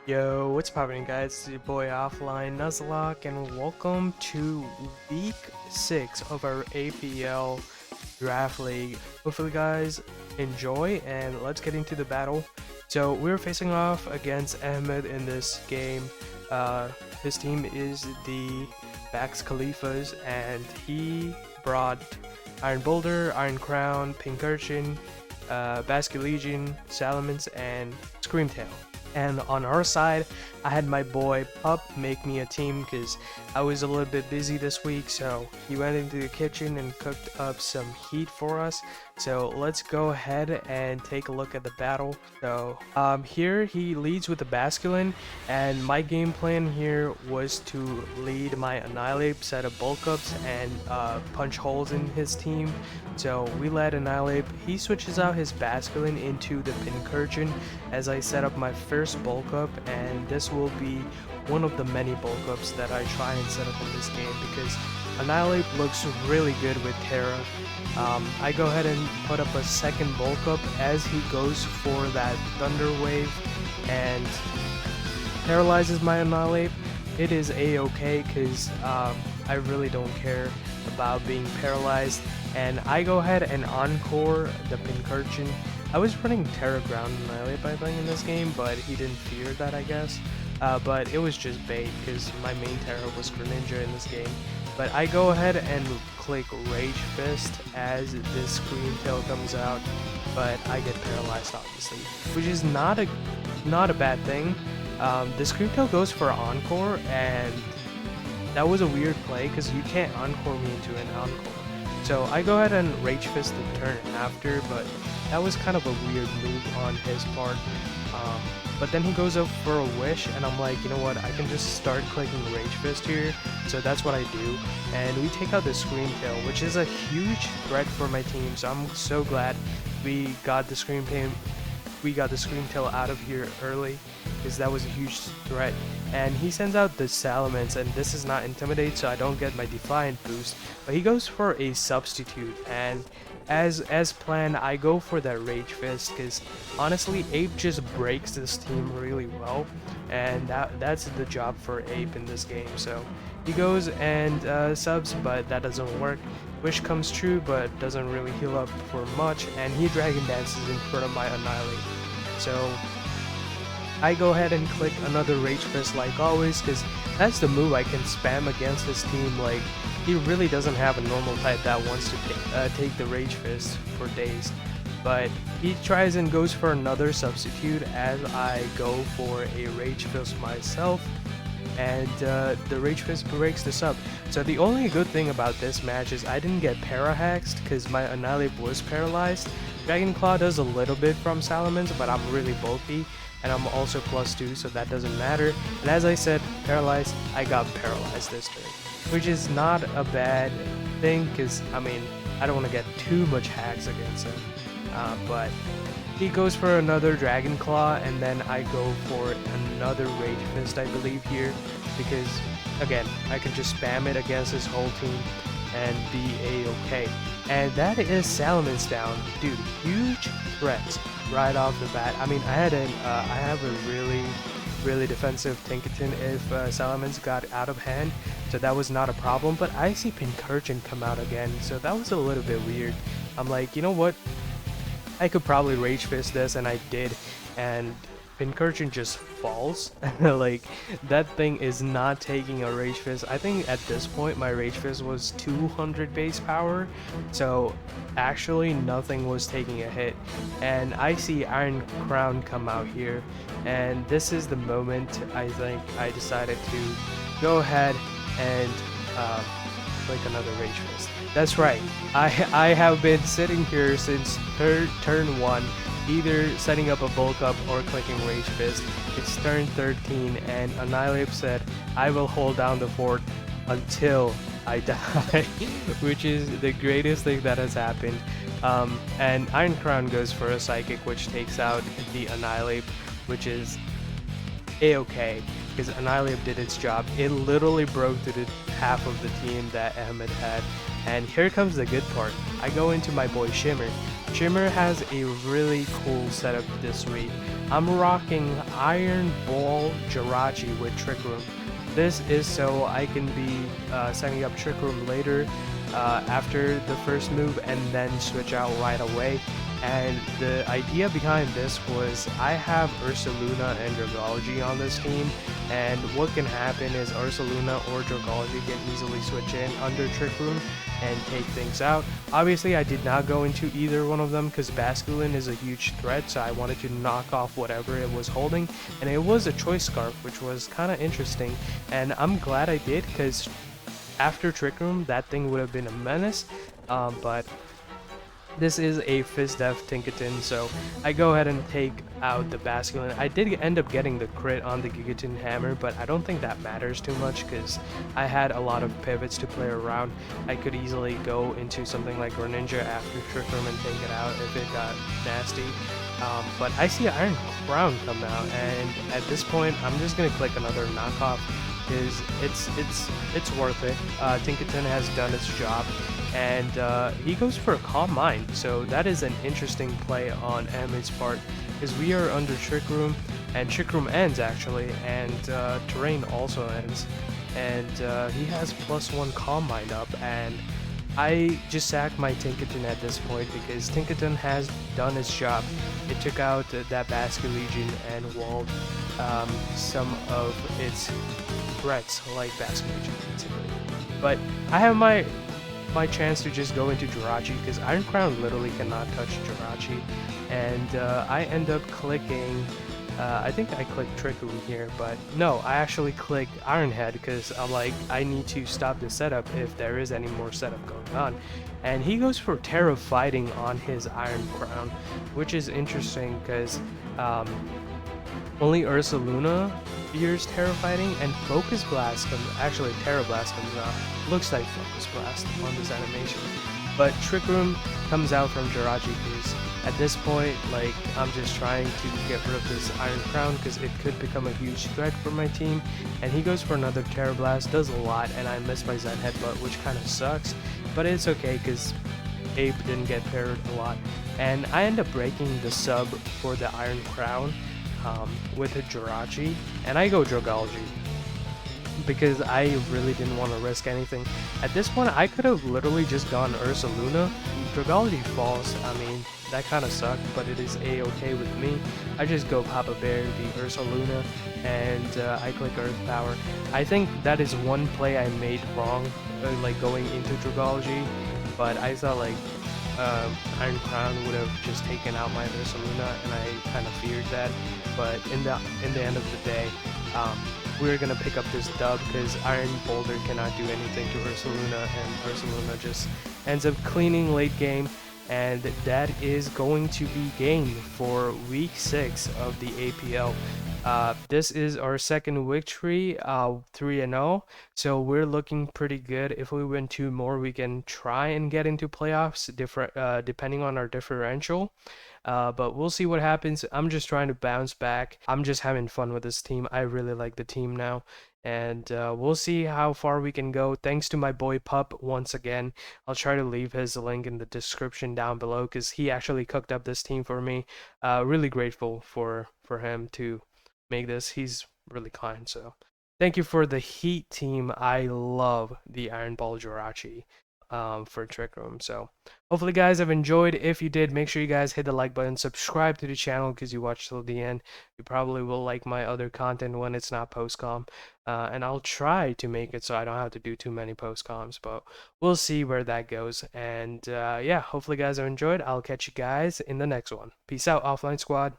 Yo, what's poppin' guys? It's your boy Offline Nuzlocke, and welcome to week 6 of our APL Draft League. Hopefully guys enjoy, and let's get into the battle. So we're facing off against Ahmed in this game. His team is the Bax Khalifas, and he brought Iron Boulder, Iron Crown, Pink Urchin, Basque Legion, Salamence, and Screamtail. And on our side, I had my boy Pup make me a team because I was a little bit busy this week, so he went into the kitchen and cooked up some heat for us. So let's go ahead and take a look at the battle. So here he leads with the Basculin, and my game plan here was to lead my Annihilate, set up bulk ups, and punch holes in his team. So we led Annihilate. He switches out his Basculin into the Pincurchin as I set up my first bulk up, and this will be one of the many bulk ups that I try and set up in this game because Annihilate looks really good with Terra. I go ahead and put up a second bulk up as he goes for that Thunder Wave and paralyzes my Annihilate. It is a-okay because I really don't care about being paralyzed, and I go ahead and encore the Pincurchin. I was running Terra Ground Annihilate by playing in this game, but he didn't fear that, I guess. But it was just bait because my main Terra was Greninja in this game. But I go ahead and click Rage Fist as this Screamtail comes out, but I get paralyzed obviously, which is not a bad thing. The Screamtail goes for Encore, and that was a weird play because you can't Encore me into an Encore. So I go ahead and Rage Fist the turn after, but that was kind of a weird move on his part. But then he goes up for a Wish, and I'm like, you know what, I can just start clicking Rage Fist here. So that's what I do, and we take out the Screamtail, which is a huge threat for my team. So I'm so glad we got the Screamtail out of here early, because that was a huge threat. And he sends out the Salamence, and this is not Intimidate, so I don't get my Defiant boost, but he goes for a Substitute, and as planned, I go for that Rage Fist because honestly, Ape just breaks this team really well, and that's the job for Ape in this game. So he goes and subs, but that doesn't work. Wish comes true, but doesn't really heal up for much, and he Dragon Dances in front of my Annihilate. So I go ahead and click another Rage Fist like always, because that's the move I can spam against his team. Like, he really doesn't have a normal type that wants to take the Rage Fist for days. But he tries and goes for another substitute as I go for a Rage Fist myself, and the Rage Fist breaks the sub. So the only good thing about this match is I didn't get para-hexed because my Annihilate was paralyzed. Dragon Claw does a little bit from Salamence, but I'm really bulky, and I'm also +2, so that doesn't matter. And as I said, paralyzed, I got paralyzed this turn, which is not a bad thing because, I mean, I don't want to get too much hacks against him. But he goes for another Dragon Claw, and then I go for another Rage Fist, I believe, here, because, again, I can just spam it against his whole team and be a-okay. And that is Salamence down. Dude, huge threats right off the bat. I mean, I have a really defensive Tinkerton if Salamence got out of hand, so that was not a problem. But I see Pincurchin come out again, so that was a little bit weird. I'm like, you know what? I could probably Rage Fist this, and I did, and Pincurchin just falls. Like, that thing is not taking a Rage Fist. I think at this point my Rage Fist was 200 base power, so actually nothing was taking a hit. And I see Iron Crown come out here, and this is the moment I think I decided to go ahead and click another Rage Fist. That's right, I have been sitting here since turn 1, either setting up a bulk up or clicking Rage Fist. It's turn 13, and Annihilate said, I will hold down the fort until I die, which is the greatest thing that has happened. And Iron Crown goes for a Psychic, which takes out the Annihilate, which is a-okay, because Annihilate did its job. It literally broke through the half of the team that Ahmed had. And here comes the good part. I go into my boy Shimmer. Shimmer has a really cool setup this week. I'm rocking Iron Ball Jirachi with Trick Room. This is so I can be setting up Trick Room later after the first move and then switch out right away. And the idea behind this was I have Ursaluna and Dragology on this team, and what can happen is Ursaluna or Dragology can easily switch in under Trick Room and take things out. Obviously, I did not go into either one of them because Basculin is a huge threat, so I wanted to knock off whatever it was holding, and it was a Choice Scarf, which was kind of interesting, and I'm glad I did because after Trick Room, that thing would have been a menace, but this is a Fizdef Tinkaton, so I go ahead and take out the Basculin. I did end up getting the crit on the Gigaton Hammer, but I don't think that matters too much because I had a lot of pivots to play around. I could easily go into something like Greninja after Trick Room and take it out if it got nasty. But I see Iron Crown come out, and at this point, I'm just gonna click another knockoff because it's worth it. Tinkaton has done its job, and he goes for a Calm Mind, so that is an interesting play on Emitt's part because we are under Trick Room, and Trick Room ends actually, and Terrain also ends, and he has +1 Calm Mind up, and I just sack my Tinkaton at this point because Tinkaton has done its job. It took out that Basket Legion and walled some of its threats like Basket Legion basically. But I have my chance to just go into Jirachi because Iron Crown literally cannot touch Jirachi, and I end up clicking I think I clicked Trick Room here, but no, I actually clicked Iron Head because I'm like, I need to stop the setup if there is any more setup going on. And he goes for Terra Fighting on his Iron Crown, which is interesting because only Ursaluna fears Terra Fighting, and Focus Blast comes, actually Terra Blast comes out. Looks like Focus Blast on this animation. But Trick Room comes out from Jirachi because at this point, like, I'm just trying to get rid of this Iron Crown because it could become a huge threat for my team. And he goes for another Terra Blast, does a lot, and I miss my Zen Headbutt, which kind of sucks. But it's okay because Ape didn't get parried a lot. And I end up breaking the sub for the Iron Crown with a Jirachi, and I go Dragology because I really didn't want to risk anything. At this point, I could have literally just gone Ursaluna. Dragology falls, I mean, that kind of sucked, but it is a-okay with me. I just go Papa Bear, the Ursaluna, and I click Earth Power. I think that is one play I made wrong, like going into Dragology, but I thought like Iron Crown would have just taken out my Ursaluna, and I kind of feared that. But in the end of the day, we're gonna pick up this dub because Iron Boulder cannot do anything to Ursaluna, and Ursaluna just ends up cleaning late game, and that is going to be game for week 6 of the APL. This is our second victory, 3-0, so we're looking pretty good. If we win 2 more, we can try and get into playoffs, depending on our differential. But we'll see what happens. I'm just trying to bounce back. I'm just having fun with this team. I really like the team now. And we'll see how far we can go. Thanks to my boy Pup once again. I'll try to leave his link in the description down below because he actually cooked up this team for me. Really grateful for him to make this. He's really kind. So thank you for the Heat team. I love the Iron Ball Jirachi for Trick Room. So hopefully guys have enjoyed. If you did, make sure you guys hit the like button, subscribe to the channel because you watched till the end. You probably will like my other content when it's not post-com, and I'll try to make it so I don't have to do too many post-coms, but we'll see where that goes. And yeah, hopefully guys have enjoyed. I'll catch you guys in the next one. Peace out, Offline Squad.